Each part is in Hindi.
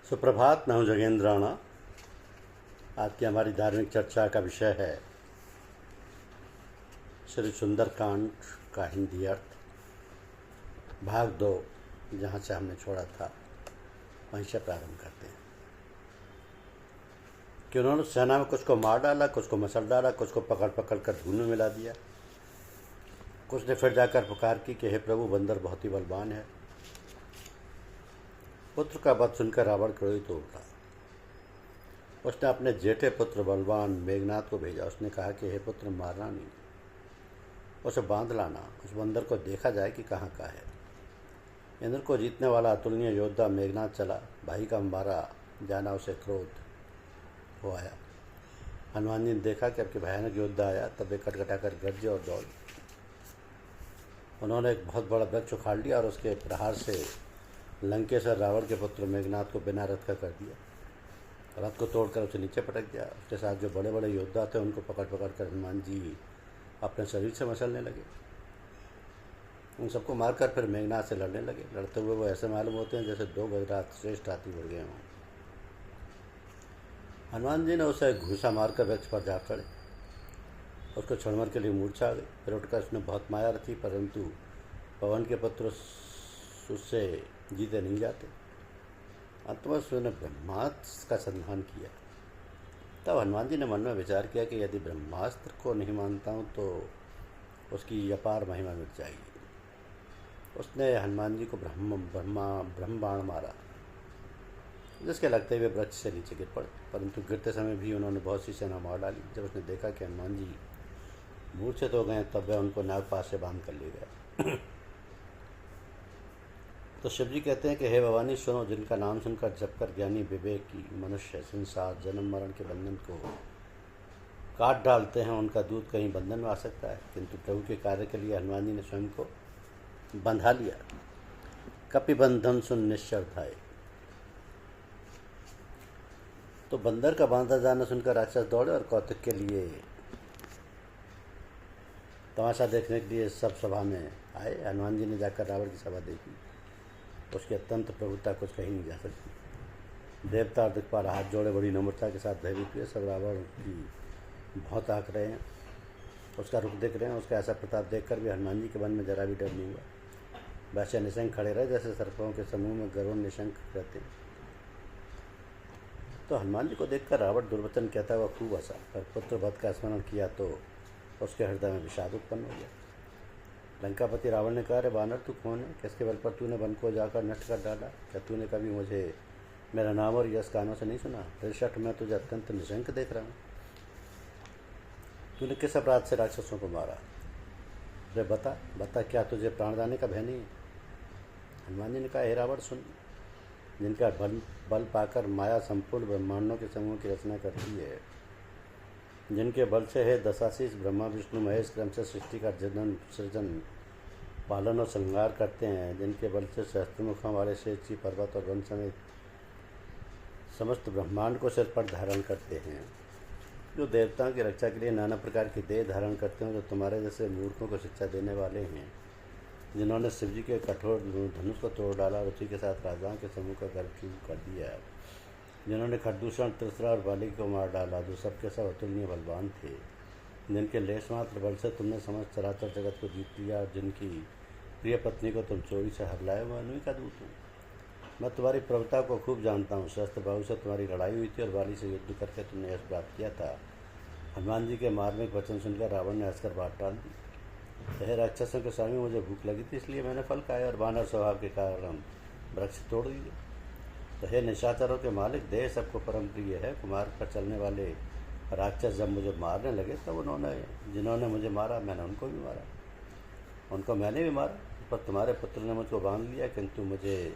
सुप्रभात। मैं हूँ जगेंद्राणा। आज की हमारी धार्मिक चर्चा का विषय है श्री सुंदरकांड का हिंदी अर्थ, भाग 2। जहाँ से हमने छोड़ा था वहीं से प्रारंभ करते हैं कि उन्होंने सेना में कुछ को मार डाला, कुछ को मसल डाला, कुछ को पकड़ पकड़ कर धूल में मिला दिया। कुछ ने फिर जाकर पुकार की कि हे प्रभु, बंदर बहुत ही बलवान है। पुत्र का वध सुनकर रावण क्रोधित हो उठा। उसने अपने जेठे पुत्र बलवान मेघनाथ को भेजा। उसने कहा कि हे पुत्र, मारना नहीं, उसे बांध लाना। उस बंदर को देखा जाए कि कहाँ का है। इंद्र को जीतने वाला अतुलनीय योद्धा मेघनाथ चला। भाई का मारा जाना उसे क्रोध हो आया। हनुमान जी ने देखा कि अब के भयानक योद्धा आया, तब वे कटकटा कर गरजे और दौड़। उन्होंने एक बहुत बड़ा वृक्ष उखाड़ लिया और उसके प्रहार से लंकेश्वर रावण के पुत्र मेघनाथ को बिना रथ का कर दिया। रथ को तोड़कर उसे नीचे पटक दिया। उसके साथ जो बड़े बड़े योद्धा थे उनको पकड़ पकड़ कर हनुमान जी अपने शरीर से मसलने लगे। उन सबको मारकर फिर मेघनाथ से लड़ने लगे। लड़ते हुए वो ऐसे मालूम होते हैं जैसे 2 गजरात श्रेष्ठ हाथी बढ़ गए हों। हनुमान जी ने उसे घूसा मारकर वृक्ष पर जा चढ़े। उसको क्षणभर के लिए मूर्छा आ गई। फिर उठकर उसने बहुत माया रखी, परंतु पवन के पुत्र उससे जीते नहीं जाते। अंत में उसने ब्रह्मास्त्र का संधान किया। तब हनुमान जी ने मन में विचार किया कि यदि ब्रह्मास्त्र को नहीं मानता हूँ तो उसकी अपार महिमा मिट जाएगी। उसने हनुमान जी को ब्रह्म बाण मारा, जिसके लगते हुए वृक्ष से नीचे गिर पड़े। परंतु गिरते समय भी उन्होंने बहुत सी सेना मार डाली। जब उसने देखा कि हनुमान जी मूर्छित हो गए, तब वह उनको नागपाश से बांध कर ले गया। तो शिव जी कहते हैं कि हे भवानी, सुनो, जिनका नाम सुनकर जप कर ज्ञानी विवेकी मनुष्य संसार जन्म मरण के बंधन को काट डालते हैं, उनका दूध कहीं बंधन में आ सकता है। किंतु प्रभु के कार्य के लिए हनुमान जी ने स्वयं को बंधा लिया। कपि बंधन सुन निश्चर धाये। तो बंदर का बांधा जाना सुनकर राक्षस दौड़े और कौतुक के लिए तमाशा देखने के लिए सब सभा में आए। हनुमान जी ने जाकर रावण की सभा देखी। उसकी अत्यंत प्रभुता कुछ कहीं नहीं जा सकती। देवता और दिक्पाल हाथ जोड़े बड़ी नम्रता के साथ भयभीत हुए। सब रावण की बहुत आँख रहे हैं, उसका रुख देख रहे हैं। उसका ऐसा प्रताप देखकर भी हनुमान जी के मन में जरा भी डर नहीं हुआ। वैसे निशंक खड़े रहे जैसे सर्पों के समूह में गरुड़ निशंक रहते हैं। तो हनुमान जी को देखकर रावण दुर्वचन कहता हुआ खूब हंसा। पर पुत्र वध का स्मरण किया तो उसके हृदय में विषाद उत्पन्न हो गया। लंकापति रावण ने कहा, अरे बानर, तू कौन है? किसके बल पर तूने वन को जाकर नष्ट कर डाला? क्या तूने कभी मुझे मेरा नाम और यश कानों से नहीं सुना? तिरसठ मैं तुझे अत्यंत निशंक देख रहा हूँ। तूने किस अपराध से राक्षसों को मारा? अरे बता बता, क्या तुझे प्राण जाने का भय नहीं है? हनुमान जी ने कहा, हे रावण, सुन, जिनका बल पाकर माया संपूर्ण ब्रह्मांडों के समूह की रचना करती है, जिनके बल से है दशाशीष ब्रह्मा विष्णु महेश क्रम से सृष्टि का जनन सृजन पालन और संहार करते हैं, जिनके बल से सहस्त्रमुखों वाले शेषी पर्वत और वन समेत समस्त ब्रह्मांड को सिर पर धारण करते हैं, जो देवताओं की रक्षा के लिए नाना प्रकार की देह धारण करते हैं, जो तुम्हारे जैसे मूर्खों को शिक्षा देने वाले हैं, जिन्होंने शिव जी के कठोर धनुष को तोड़ डाला और उसी के साथ राजाओं के समूह का गर्भ कर दिया, जिन्होंने खरदूषण त्रिसरा और बाली को मार डाला, जो सबके सब अतुलनीय बलवान थे, जिनके लेश मात्र बल से तुमने समस्त चराचर जगत को जीत लिया, और जिनकी प्रिय पत्नी को तुम चोरी से हर लाए, वह उन्हीं का दूत हूँ। मैं तुम्हारी प्रभुता को खूब जानता हूँ। शस्त्र बाहु से तुम्हारी लड़ाई हुई थी और बाली से युद्ध करके तुमने यश प्राप्त किया था। हनुमान जी के मार्मिक वचन सुनकर रावण ने हंसकर बात टाल दी। यह राक्षसों के स्वामी, मुझे भूख लगी थी, इसलिए मैंने फल खाया और वानर स्वभाव के कारण वृक्ष तोड़ दिए। तो हे निशाचरों के मालिक, देह सबको परम प्रिय है। कुमार पर चलने वाले राक्षस जब मुझे मारने लगे तब जिन्होंने मुझे मारा, मैंने उनको भी मारा, उनको मैंने भी मारा। पर तुम्हारे पुत्र ने मुझको बांध लिया, किंतु मुझे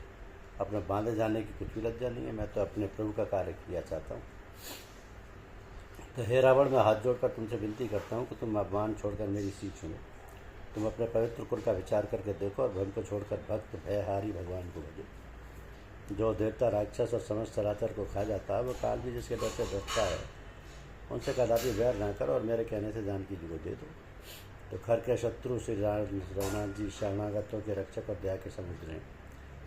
अपने बांधे जाने की कुछ भी लज्जा नहीं है। मैं तो अपने प्रभु का कार्य किया चाहता हूँ। तो हे रावण, मैं हाथ जोड़कर तुमसे विनती करता हूँ कि तुम अपमान छोड़कर मेरी सीख सुनो। तुम अपने पवित्र कुल का विचार करके देखो और भ्रम को छोड़कर भक्त भयहारी भगवान को भजो। जो देवता राक्षस और समस्त चराचर को खा जाता है, वो काल भी जिसके डर से डरता है, उनसे कदापि वैर न करो और मेरे कहने से जानकी जी को दे दो। तो खर के शत्रु श्री रघुनाथ जी शरणागतों के रक्षक और दया के समुद्र हैं।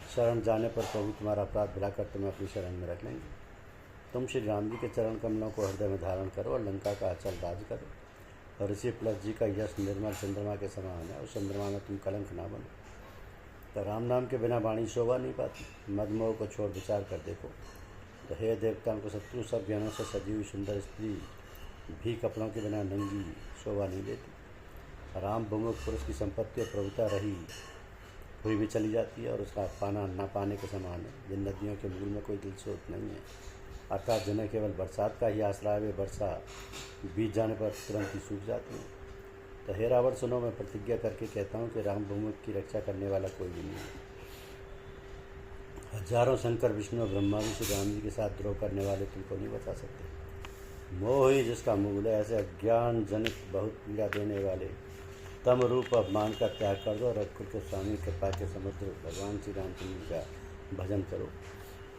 शरण जाने पर प्रभु तुम्हारा अपराध भुलाकर तुम्हें अपनी शरण में रख लेंगे। तुम श्री राम जी के चरण कमलों को हृदय में धारण करो और लंका का अचल राज करो। और ऋषि प्लस जी का यश निर्मल चंद्रमा के समान है, उस चंद्रमा में तुम कलंक ना बनो। तो राम नाम के बिना वाणी शोभा नहीं पाती। मदमोह को छोड़ विचार कर देखो। तो हे देवताओं को शत्रु सब ज्ञानों से सजी हुई सुंदर स्त्री भी कपड़ों के बिना नंगी शोभा नहीं देती। राम विमुख पुरुष की संपत्ति और प्रभुता रही हुई भी चली जाती है और उसका पाना न पाने के समान है। जिन नदियों के मूल में कोई दिल स्रोत नहीं है, अर्थात जिन्हें केवल बरसात का ही आसरा है, वे वर्षा बीत जाने पर तुरंत ही सूख जाती हैं। तो हे रावण सुनो, मैं प्रतिज्ञा करके कहता हूँ कि राम विमुख की रक्षा करने वाला कोई भी नहीं है। हजारों शंकर विष्णु और ब्रह्मा भी श्री राम जी के साथ द्रोह करने वाले तुमको नहीं बचा सकते। मोह ही जिसका मूल है, ऐसे अज्ञान जनित बहुत पीड़ा देने वाले तम रूप अपमान का त्याग कर दो और रघुकुल के स्वामी कृपा के समुद्र भगवान श्री रामचंद्र का भजन करो।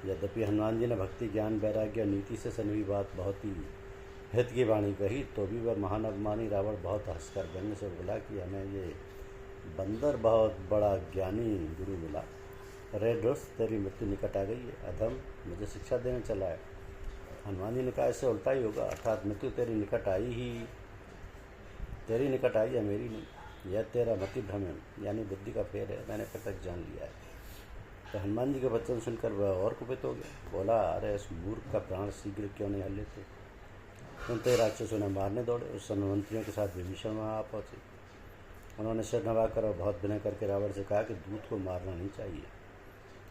यद्यपि हनुमान जी ने भक्ति ज्ञान वैराग्य और नीति से सनी हुई बात बहुत ही हित की वाणी कही, तो भी वह महान अभिमानी रावण बहुत हंसकर व्यंग से बोला कि हमें ये बंदर बहुत बड़ा ज्ञानी गुरु मिला। रे दोस्त, तेरी मृत्यु निकट आ गई है। अधम, मुझे शिक्षा देने चला है। हनुमान जी ने कहा, इससे उल्टा ही होगा, अर्थात मृत्यु तेरी निकट आई है, मेरी नहीं। यह तेरा मति भ्रम है, यानी बुद्धि का फेर है, मैंने प्रत्यक्ष जान लिया है। तो हनुमान जी के वचन सुनकर वह और कुपित हो गया। बोला, अरे इस मूर्ख का प्राण शीघ्र क्यों नहीं हल लेते। सुनते राक्षसों ने मारने दौड़े। उस समय मंत्रियों के साथ विभीषण वहाँ आ पहुँचे। उन्होंने सिर नवाकर और बहुत विनय करके रावण से कहा कि दूत को मारना नहीं चाहिए,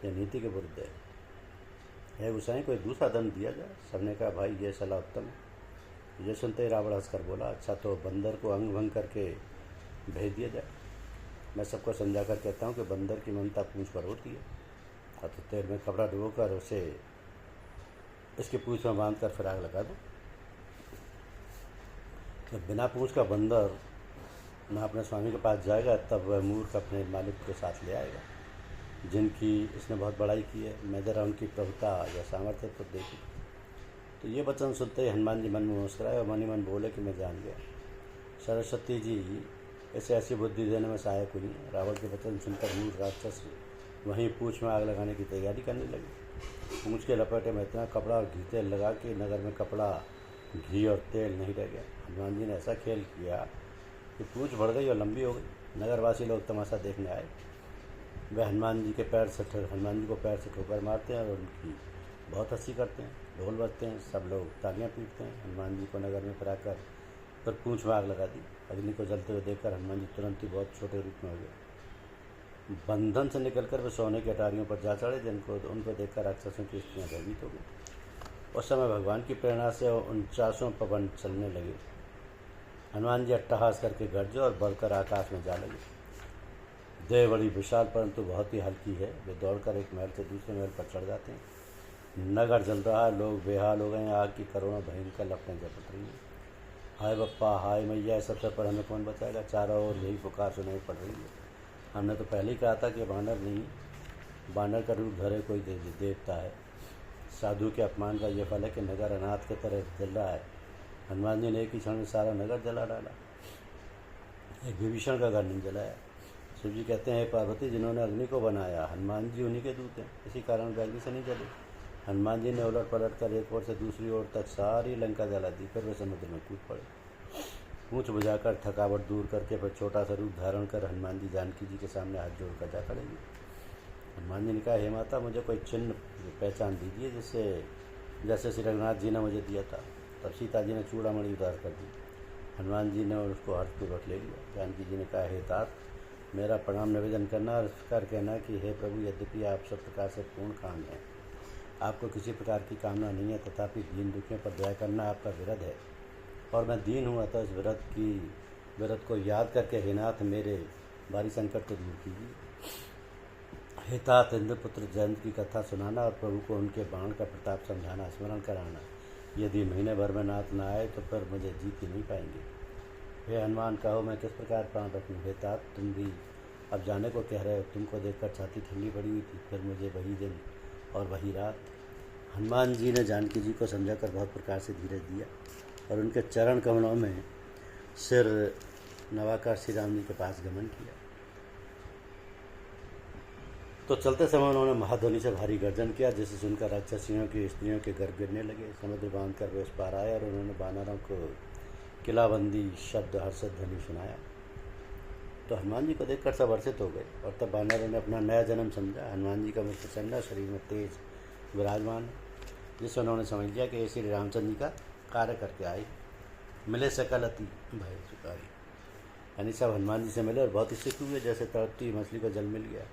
यह नीति के विरुद्ध है। गोसाई, कोई दूसरा दंड दिया जाए। सबने कहा, भाई यह सलाह उत्तम है। ये सुनते ही रावण हंसकर बोला, अच्छा तो बंदर को अंग भंग करके भेज दिया जाए। मैं सबको समझा कर कहता हूँ कि बंदर की ममता पूंछ पर होती है, तो तेल में कपड़ा डुबोकर उसे इसकी पूंछ में बांध कर फिर आग लगा दो। जब बिना पूंछ का बंदर न अपने स्वामी के पास जाएगा, तब वह मूर्ख अपने मालिक के साथ ले आएगा, जिनकी इसने बहुत बड़ाई की है। मैं जरा उनकी प्रभुता या सामर्थ्य को देखूं। तो ये वचन सुनते ही हनुमान जी मन में मुस्कुराए और मन ही मन बोले कि मैं जान गया, सरस्वती जी इसे ऐसी बुद्धि देने में सहायक हुई। रावण के वचन सुनकर मूर्ख राक्षस वहीं पूंछ में आग लगाने की तैयारी करने लगे। पूंछ के लपेटे में इतना कपड़ा और घी तेल लगा कि नगर में कपड़ा, घी और तेल नहीं रह गया। हनुमान जी ने ऐसा खेल किया कि पूंछ बढ़ गई और लंबी हो गई। नगरवासी लोग तमाशा देखने आए। वह हनुमान जी को पैर से ठोकर मारते हैं और उनकी बहुत हंसी करते हैं। ढोल बजते हैं, सब लोग तालियां पीटते हैं। हनुमान जी को नगर में फिराकर फिर पूंछ में आग लगा दी। अग्नि को जलते हुए देखकर हनुमान जी तुरंत ही बहुत छोटे रूप में हो गए। बंधन से निकलकर वे सोने की अटारियों पर जा चढ़े, उनको देखकर राक्षसों की स्त्रियाँ भयभीत हो गई। उस समय भगवान की प्रेरणा से 49 पवन चलने लगे। हनुमान जी अट्टहास करके गरजे और बढ़कर आकाश में जा लगे। देह बड़ी विशाल परंतु बहुत ही हल्की है। वे दौड़कर एक महल से दूसरे महल पर चढ़ जाते हैं। नगर जल रहा है, लोग बेहाल हो गए हैं। आग की करोड़ों भयंकर लपटें झपट रही हैं। हाय बप्पा, हाय मैया, इस अवसर पर हमें कौन बचाएगा। चारों ओर यही पुकार सुनाई पड़ रही है। हमने तो पहले ही कहा था कि बानर का रूप धरे कोई देवता है। साधु के अपमान का यह फल है कि नगर अनाथ की तरह जल रहा है। हनुमान जी ने एक ही क्षण में सारा नगर जला डाला, एक विभीषण का घर नहीं जलाया। शिव जी कहते हैं, पार्वती, जिन्होंने अग्नि को बनाया, हनुमान जी उन्हीं के दूत हैं, इसी कारण वे अग्नि से नहीं जले। हनुमान जी ने उलट पलट कर एक ओर से दूसरी ओर तक सारी लंका जला दी। फिर वे समुद्र में कूद पड़े। पूंछ बुझाकर थकावट दूर करके फिर छोटा सा रूप धारण कर हनुमान जी जानकी जी के सामने हाथ जोड़कर जा खड़ेंगे। हनुमान जी ने कहा, हे माता, मुझे कोई चिन्ह पहचान दीजिए जैसे श्री रघुनाथ जी ने मुझे दिया था। तब सीता जी ने चूड़ामणि उतार कर दी। हनुमान जी ने उसको हर्षपूर्वक ले लिया। जानकी जी ने कहा, हे तात, मेरा प्रणाम निवेदन करना और कर कहना कि हे प्रभु, यद्यपि आप सब प्रकार से पूर्ण काम हैं, आपको किसी प्रकार की कामना नहीं है, तथापि दीन दुखियों पर दया करना आपका विरध है और मैं दीन हूँ। अतः इस विरध को याद करके हे नाथ, मेरे भारी संकट को दूर कीजिए। हे तात, इंद्रपुत्र जयंत की कथा सुनाना और प्रभु को उनके बाण का प्रताप समझाना, स्मरण कराना। यदि महीने भर में नाथ न आए तो फिर मुझे जीत ही नहीं पाएंगे। हे हनुमान, कहो मैं किस प्रकार प्राण रखूँ। हे तात, तुम भी अब जाने को कह रहे हो। तुमको देखकर छाती ठंडी पड़ी हुई थी। फिर मुझे वही दिन और वही रात। हनुमान जी ने जानकी जी को समझाकर बहुत प्रकार से धीरज दिया और उनके चरण कमलों में सिर नवाकर श्री राम जी के पास गमन किया। तो चलते समय उन्होंने महाध्वनि से भारी गर्जन किया, जिसे सुनकर राक्षसियों की स्त्रियों के गर्भ गिरने लगे। समुद्र बांध कर वे उस पार आए और उन्होंने वानरों को किलाबंदी शब्द हर्षित ध्वनि सुनाया। तो हनुमान जी को देखकर सब हर्षित हो गए और तब वानरों ने अपना नया जन्म समझा। हनुमान जी का मुख प्रसन्न, शरीर में तेज विराजमान है, जिससे उन्होंने समझ लिया कि ये श्री रामचंद्र जी का कार्य करके आई। मिले सकल अति भय सुखाई, यानी सब हनुमान जी से मिले और बहुत ही सुख हुए, जैसे तड़पती मछली को जल मिल गया।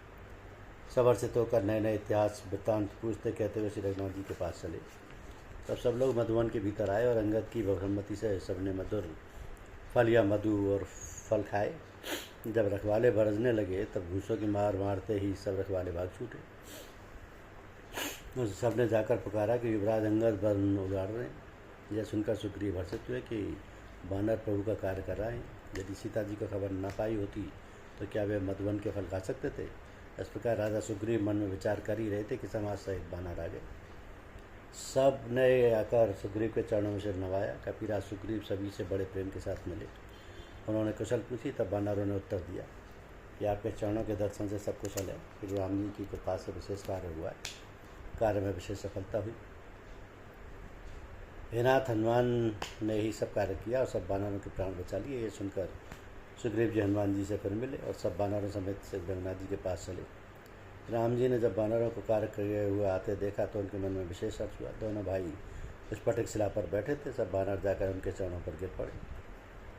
सब हर्षित होकर नए नए इतिहास वृत्तांत पूछते कहते हुए श्री रघुनाथ जी के पास चले। तब सब लोग मधुवन के भीतर आए और अंगद की बहुसम्मति से सबने मधुर फल या मधु और फल खाए। जब रखवाले बरसने लगे तब घूसों की मार मारते ही सब रखवाले भाग छूटे। सबने जाकर पुकारा कि युवराज अंगद वन उजाड़ रहे हैं। यह सुनकर सुग्रीव हर्षित हुए कि वानर प्रभु का कार्य कर रहे हैं। यदि सीता जी को खबर न पाई होती तो क्या वे मधुवन के फल खा सकते थे। इस प्रकार राजा सुग्रीव मन में विचार कर ही रहे थे कि समाज सहित वानर आ गए। सब ने आकर सुग्रीव के चरणों में सिर नवाया। कपिराज सुग्रीव सभी से बड़े प्रेम के साथ मिले। उन्होंने कुशल पूछी। तब वानरों ने उत्तर दिया कि आपके चरणों के दर्शन से सब कुशल है। फिर राम जी की कृपा से विशेष कार्य हुआ है, कार्य में विशेष सफलता हुई। हे नाथ, हनुमान ने ही सब कार्य किया और सब वानरों के प्राण बचा लिए। ये सुनकर सुग्रीव जी हनुमान जी से फिर मिले और सब वानरों समेत से रघुनाथ जी के पास चले। राम जी ने जब वानरों को कार्य किए हुए आते देखा तो उनके मन में विशेष हर्ष हुआ। दोनों भाई उस पटिक शिला पर बैठे थे। सब वानर जाकर उनके चरणों पर गिर पड़े।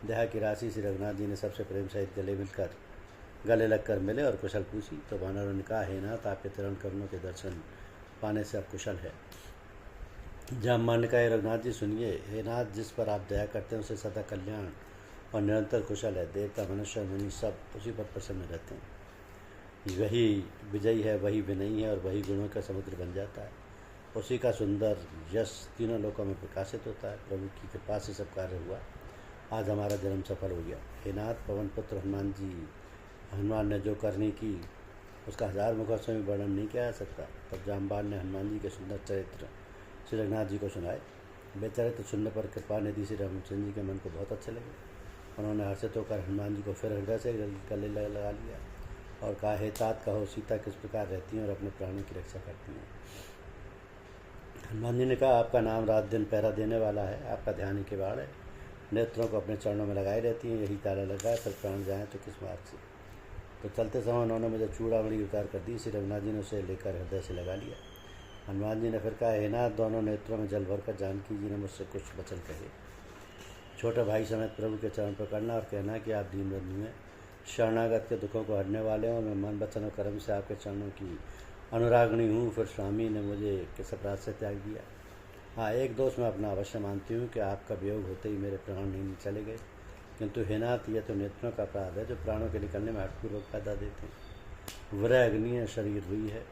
दया की राशि श्री रघुनाथ जी ने सबसे प्रेम सहित गले लगकर मिले और कुशल पूछी। तो वानरों ने कहा, हे नाथ, आपके चरण कमलों के दर्शन पाने से अब कुशल है। जामवान ने कहा, रघुनाथ जी सुनिए, हे नाथ, जिस पर आप दया करते हैं उसे सदा कल्याण और निरंतर कुशल है। देवता, मनुष्य, मुनि सब उसी पर प्रसन्न रहते हैं। वही विजयी है, वही विनयी है और वही गुणों का समुद्र बन जाता है। उसी का सुंदर यश तीनों लोकों में प्रकाशित होता है। प्रभु की कृपा से सब कार्य हुआ। आज हमारा जन्म सफल हो गया। हे नाथ, पवन पुत्र हनुमान ने जो करनी की उसका 1000 मुखों से भी वर्णन नहीं किया जा सकता। तब जामवान ने हनुमान जी के सुंदर चरित्र श्री रघुनाथ जी को सुनाए। वे चरित्र सुनने पर कृपा निधि श्री रामचंद्र जी के मन को बहुत अच्छे लगे। उन्होंने हर्षित होकर हनुमान जी को फिर हृदय से गले लगा लिया और कहा, हे तात, कहो सीता किस प्रकार रहती हैं और अपने प्राणों की रक्षा करती हैं। हनुमान जी ने कहा, आपका नाम रात दिन पहरा देने वाला है, आपका ध्यान ही किवाड़ है। नेत्रों को अपने चरणों में लगाए रहती हैं, यही ताला लगा है, फिर प्राण जाएँ तो किस मार्ग से। तो चलते समय उन्होंने मुझे चूड़ामणि उतार कर दी। श्री रघुनाथ जी ने उसे लेकर हृदय से लगा लिया। हनुमान जी ने फिर कहा, हे नाथ, दोनों नेत्रों में जल भरकर जानकी जी ने मुझसे कुछ वचन कहे। छोटे भाई समेत प्रभु के चरण पकड़ना और कहना कि आप दीन बंधु हैं, शरणागत के दुखों को हरने वाले हैं और मैं मन वचन और कर्म से आपके चरणों की अनुरागणी हूँ। फिर स्वामी ने मुझे किस अपराध से त्याग दिया। हाँ, एक दोष मैं अपना अवश्य मानती हूँ कि आपका वियोग होते ही मेरे प्राण नहीं चले गए, किंतु हे नाथ, यह तो नेत्रों का अपराध है जो प्राणों के निकलने में हठपूर्वक फायदा देते हैं। वृह अग्नि है, शरीर रुई है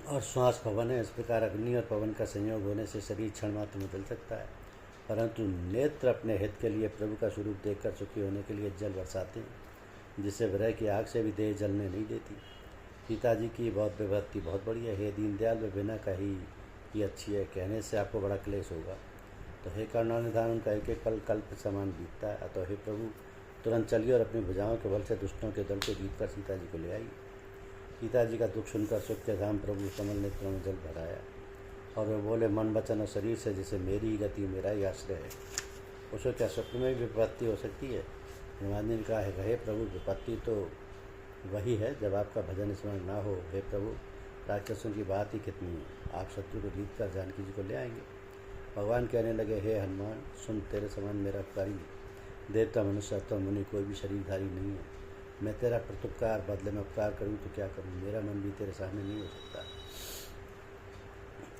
और श्वास पवन है। इस प्रकार अग्नि और पवन का संयोग होने से शरीर क्षण मात्र में जल सकता है, परंतु नेत्र अपने हित के लिए प्रभु का स्वरूप देखकर सुखी होने के लिए जल बरसाते हैं, जिससे वृह की आग से भी देह जलने नहीं देती। सीता जी की बहुत विभक्ति बहुत बड़ी है। हे दीनदयाल, वे बिना कही ही अच्छी है, कहने से आपको बड़ा क्लेश होगा। तो हे करुणानिधान, उनका एक एक पल कल्प समान बीतता है। अतः हे प्रभु, तुरंत चलिए और अपनी भुजाओं के बल से दुष्टों के दल को जीतकर सीता जी को ले आइए। सीता जी का दुख सुनकर सुख के धाम प्रभु कमल नेत्रों में जल भराया और वे बोले, मन वचन और शरीर से जैसे मेरी ही गति, मेरा ही आश्रय है। उसको क्या स्वप्न में भी विपत्ति हो सकती है। हनुमान जी ने कहा, हे प्रभु, विपत्ति तो वही है जब आपका भजन स्मरण ना हो। हे प्रभु, राक्षसों की बात ही कितनी है, आप शत्रु को जीत कर जानकी जी को ले आएंगे। भगवान कहने लगे, हे हनुमान, सुन, तेरे समान मेरा उपकारी देवता, मनुष्य अथवा मुनि कोई भी शरीरधारी नहीं है। मैं तेरा प्रत्युपकार बदले में उपकार करूं तो क्या करूं, मेरा मन भी तेरे सामने नहीं हो सकता।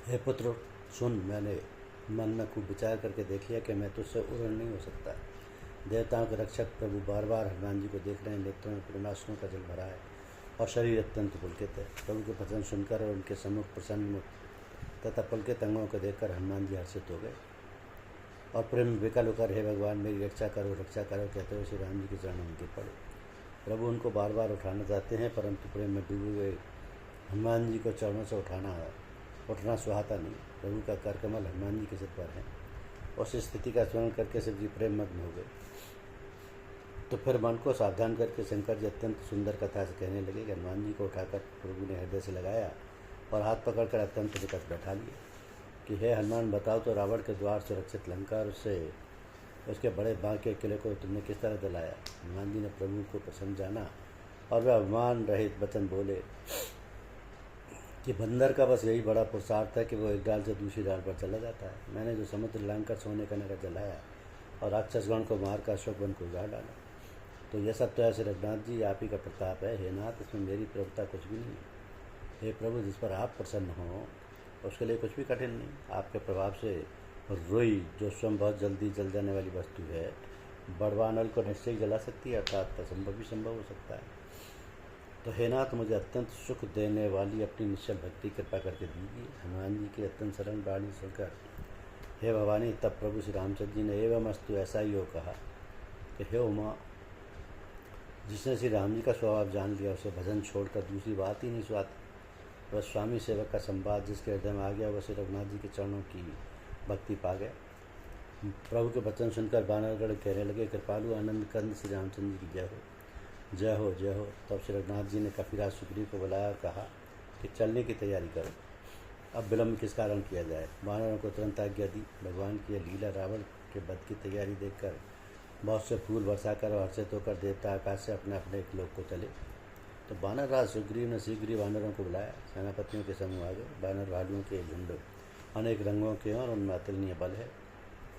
हे पुत्र सुन, मैंने मन में खूब विचार करके देख लिया कि मैं तुझसे उड़न नहीं हो सकता। देवताओं के रक्षक प्रभु बार बार हनुमान जी को देख रहे हैं। नेत्रों में पूर्णाश्रों का जल भरा है और शरीर अत्यंत पुलकित है। प्रभु के वचन सुनकर और उनके सम्मुख प्रसन्न मुख तथा पुलकित अंगों को देखकर हनुमान जी हर्षित हो गए और प्रेम विकल होकर, हे भगवान, मेरी रक्षा करो कहते हुए श्री राम जी के चरणों में गिर पड़े। प्रभु उनको बार बार उठाना चाहते हैं, परंतु प्रेम में डूबे हुए हनुमान जी को चरणों से उठना सुहाता नहीं। प्रभु का करकमल हनुमान जी के सिर पर है। उस स्थिति का स्मरण करके शिव जी प्रेम मग्न हो गए। तो फिर मन को सावधान करके शंकर जी अत्यंत सुंदर कथा से कहने लगे कि हनुमान जी को उठाकर प्रभु ने हृदय से लगाया और हाथ पकड़कर अत्यंत निकट बैठा लिया कि हे हनुमान, बताओ तो रावण के द्वार सुरक्षित लंका और उसके बड़े बांक के किले को तुमने किस तरह दिलाया। हनुमान जी ने प्रभु को प्रसन्न जाना और वे अभिमान रहित वचन बोले कि बंदर का बस यही बड़ा पुरुषार्थ है कि वो एक डाल से दूसरी डाल पर चला जाता है। मैंने जो समुद्र लांकर सोने का नगर जलाया और राक्षसगण को मारकर अशोक वन को उजाड़ डाला, तो यह सब तो ऐसे रघुनाथ जी आप ही का प्रताप है। हे नाथ, इसमें मेरी प्रभुता कुछ भी नहीं। हे प्रभु, जिस पर आप प्रसन्न हो उसके लिए कुछ भी कठिन नहीं। आपके प्रभाव से रुई, जो स्वयं बहुत जल्दी जल जाने वाली वस्तु है, बड़वानल को निश्चय जला सकती है, अर्थात असंभव भी संभव हो सकता है। तो हे नाथ, मुझे अत्यंत सुख देने वाली अपनी निश्चल भक्ति कृपा करके दीजिए। हनुमान जी की अत्यंत सरल वाणी सुनकर हे भवानी, तब प्रभु श्री रामचंद्र जी ने एवं अस्तु ऐसा ही हो कहा कि हे उमा, जिसने श्री राम जी का स्वभाव जान लिया उसे भजन छोड़कर दूसरी बात ही नहीं सुहाती। वह स्वामी सेवक का संवाद जिसके हृदय में आ गया, वह श्री रघुनाथ जी के चरणों की भक्ति पा गया। प्रभु के वचन सुनकर बानरगढ़ कहने लगे, कृपालु आनंद कंद श्री रामचंद्र जी की जय हो, जय हो, जय हो। तब श्री रघुनाथ जी ने कपिराज सुग्रीव को बुलाया और कहा कि चलने की तैयारी करो, अब विलम्ब किस कारण किया जाए। वानरों को तुरंत आज्ञा दी। भगवान की यह लीला रावण के वध की तैयारी देखकर बहुत से फूल बरसाकर और हर्षित होकर देवता आकाश से अपने अपने एक लोक को चले। तो वानर राज सुग्रीव ने शीघ्र ही वानरों को बुलाया। सेनापतियों के समूह आ गए। वानर भालुओं के झुंड अनेक रंगों के और उनमें अतुलनीय बल है।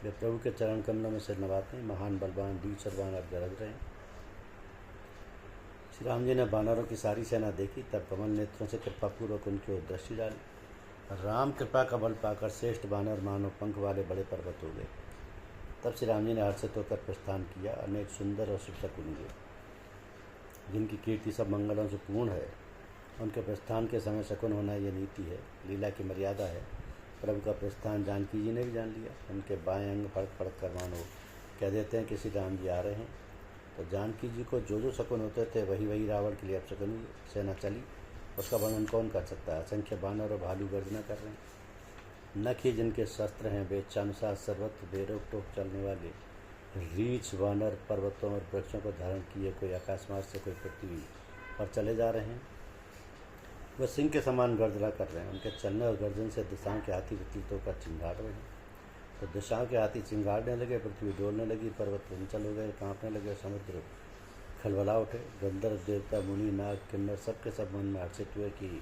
वे प्रभु के चरण कमलों में सिर नवाते हैं। महान बलवान द्विचर वानर गरज रहे हैं। श्री राम जी ने वानरों की सारी सेना देखी, तब कमल नेत्रों से कृपापूर्वक उनकी ओर दृष्टि डाली। राम कृपा का बल पाकर श्रेष्ठ वानर मानव पंख वाले बड़े पर्वत हो गए। तब श्री राम जी ने हर्षित होकर प्रस्थान किया। अनेक सुंदर और शिक्षक हुए जिनकी कीर्ति सब मंगलों से पूर्ण है, उनके प्रस्थान के समय शकुन होना यह नीति है, लीला की मर्यादा है। प्रभु का प्रस्थान जानकी जी ने भी जान लिया। उनके बाएं अंग फड़क फड़क कर मानो कह देते हैं कि श्री राम जी आ रहे हैं। तो जानकी जी को जो जो शकुन होते थे वही वही रावण के लिए अपशकुन हुए। सेना चली, उसका वर्णन कौन कर सकता है। असंख्य बानर और भालू गर्जना कर रहे हैं। नख ही जिनके शस्त्र हैं, वे इच्छानुसार सर्वत्र बेरोक टोक चलने वाले रीछ वानर पर्वतों और वृक्षों को धारण किए, कोई आकाशमार्ग से कोई पृथ्वी पर चले जा रहे हैं। वह सिंह के समान गर्जना कर रहे हैं। उनके चलने और गर्जन से दिशाओं के हाथी विचलित होकर चिंगाड़ रहे हैं। तो दिशाओं के हाथी चिंगाड़ने लगे, पृथ्वी डोलने लगी, पर्वत चंचल हो गए, कांपने लगे, समुद्र खलबला उठे। गंधर्व देवता मुनि नाग किन्नर सबके सब मन में हर्षित हुए कि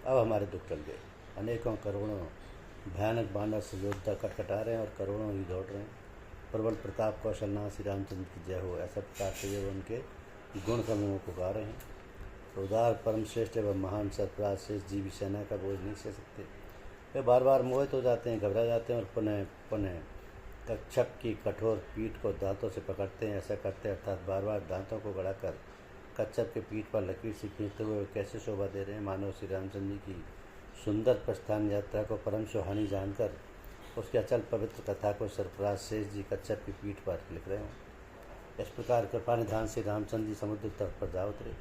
अब हमारे दुख टल गए। अनेकों करोड़ों भयानक बानर से योद्धा कटकटा रहे हैं और करोड़ों ही दौड़ रहे हैं। प्रबल प्रताप कौशलनाथ श्री रामचंद्र की जय हो, ऐसा प्रकार से वे उनके गुण समूहों को गा रहे हैं। उदार परम श्रेष्ठ एवं महान सरफराज शेष जीवी सेना का बोझ नहीं सह सकते। वे बार बार मोहित हो जाते हैं, घबरा जाते हैं और पुनः पुनः कच्छप की कठोर पीठ को दांतों से पकड़ते हैं। ऐसा करते अर्थात बार बार दांतों को गड़ाकर कच्छप के पीठ पर लकीर से खींचते हुए कैसे शोभा दे रहे हैं, मानो श्री रामचंद्र जी की सुंदर प्रस्थान यात्रा को परम सुहानी जानकर उसकी अचल पवित्र कथा को सरफराज शेष जी कच्छप की पीठ पर लिख रहे हों। इस प्रकार कृपा निधान से रामचंद्र जी समुद्र तट पर जा उतरे।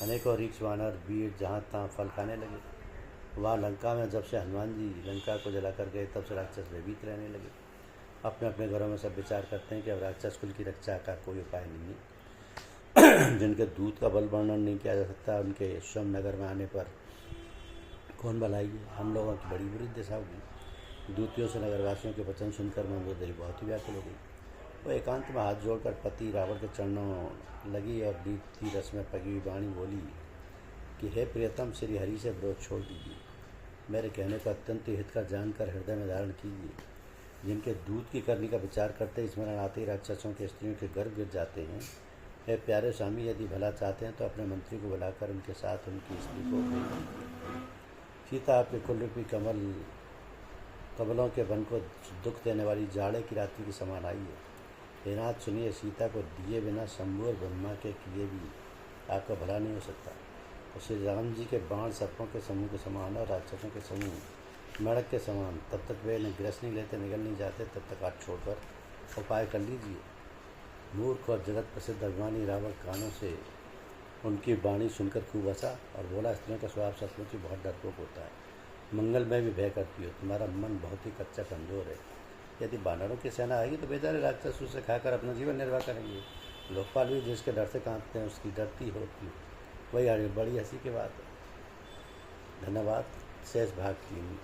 अनेकों रीछ वानर वीर जहाँ तहाँ फल खाने लगे। वहाँ लंका में जब से हनुमान जी लंका को जलाकर गए, तब से राक्षस भयभीत रहने लगे। अपने अपने घरों में सब विचार करते हैं कि अब राक्षस कुल की रक्षा का कोई उपाय नहीं है। जिनके दूत का बल वर्णन नहीं किया जा सकता, उनके स्वयं नगर में आने पर कौन भलाइए। हम लोगों की बड़ी बुरी दशा होगी। दूतियों से नगरवासियों के वचन सुनकर मंदोदरी बहुत ही व्याकुल हो गई। वो एकांत में हाथ जोड़कर पति रावण के चरणों लगी और बीतती रस में पगी हुई वाणी बोली कि हे प्रियतम, श्री हरि से विरोध छोड़ दीजिए। मेरे कहने का अत्यंत हित का जानकर हृदय में धारण कीजिए। जिनके दूध की करने का विचार करते ही स्मरण आते ही राक्षसों के स्त्रियों के गर्भ गिर जाते हैं। हे प्यारे स्वामी, यदि भला चाहते हैं तो अपने मंत्री को बुलाकर उनके साथ उनकी स्त्री को भेज दीजिए। सीता आपके कुलरूपी कमलों के वन को दुख देने वाली जाड़े की रात्रि की समान आई है। हे नाथ, सुनिए, सीता को दिए बिना शंभु और ब्रह्मा के किए भी आपका भला नहीं हो सकता। तो श्री राम जी के बाण सर्पों के समूह के समान और राक्षसों के समूह मेढक के समान। तब तक वे गिरस नहीं लेते, निगल नहीं जाते, तब तक आप छोड़कर उपाय कर लीजिए। मूर्ख और जगत प्रसिद्ध अभिमानी रावण कानों से उनकी वाणी सुनकर खूब हंसा और बोला, स्त्रियों का स्वभाव सचमुच ही बहुत डरपोक होता है। मंगल में भी भय करती हो। तुम्हारा मन बहुत ही कच्चा कमजोर है। यदि बानरों की सेना आएगी तो बेचारे राक्षस उसे खाकर अपना जीवन निर्वाह करेंगे। लोकपाल भी जिसके डर से कांपते हैं उसकी डरती होती। वही बड़ी हंसी की बात है। धन्यवाद। शेष भाग की